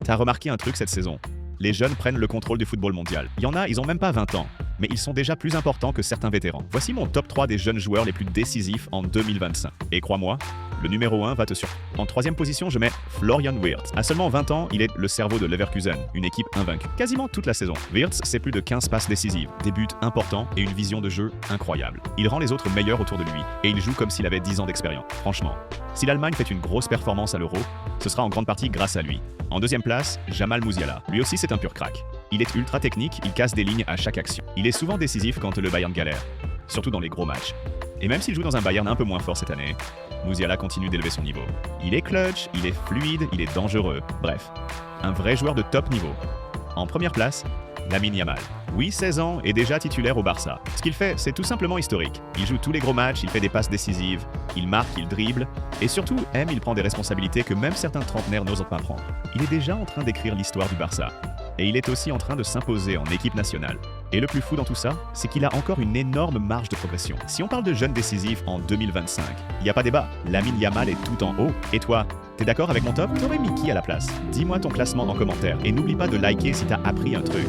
T'as remarqué un truc cette saison? Les jeunes prennent le contrôle du football mondial. Il y en a, ils ont même pas 20 ans, mais ils sont déjà plus importants que certains vétérans. Voici mon top 3 des jeunes joueurs les plus décisifs en 2025. Et crois-moi, le numéro 1 va te surprendre. En troisième position, je mets Florian Wirtz. À seulement 20 ans, il est le cerveau de Leverkusen, une équipe invaincue, quasiment toute la saison. Wirtz, c'est plus de 15 passes décisives, des buts importants et une vision de jeu incroyable. Il rend les autres meilleurs autour de lui, et il joue comme s'il avait 10 ans d'expérience. Franchement, si l'Allemagne fait une grosse performance à l'Euro, ce sera en grande partie grâce à lui. En deuxième place, Jamal Musiala. Lui aussi, c'est un pur crack. Il est ultra technique, il casse des lignes à chaque action. Il est souvent décisif quand le Bayern galère, surtout dans les gros matchs. Et même s'il joue dans un Bayern un peu moins fort cette année, Musiala continue d'élever son niveau. Il est clutch, il est fluide, il est dangereux. Bref, un vrai joueur de top niveau. En première place, Lamine Yamal. Oui, 16 ans et déjà titulaire au Barça. Ce qu'il fait, c'est tout simplement historique. Il joue tous les gros matchs, il fait des passes décisives, il marque, il dribble, et surtout, il prend des responsabilités que même certains trentenaires n'osent pas prendre. Il est déjà en train d'écrire l'histoire du Barça. Et il est aussi en train de s'imposer en équipe nationale. Et le plus fou dans tout ça, c'est qu'il a encore une énorme marge de progression. Si on parle de jeunes décisifs en 2025, il n'y a pas débat, Lamine Yamal est tout en haut. Et toi, t'es d'accord avec mon top? T'aurais mis qui à la place? Dis-moi ton classement en commentaire et n'oublie pas de liker si t'as appris un truc.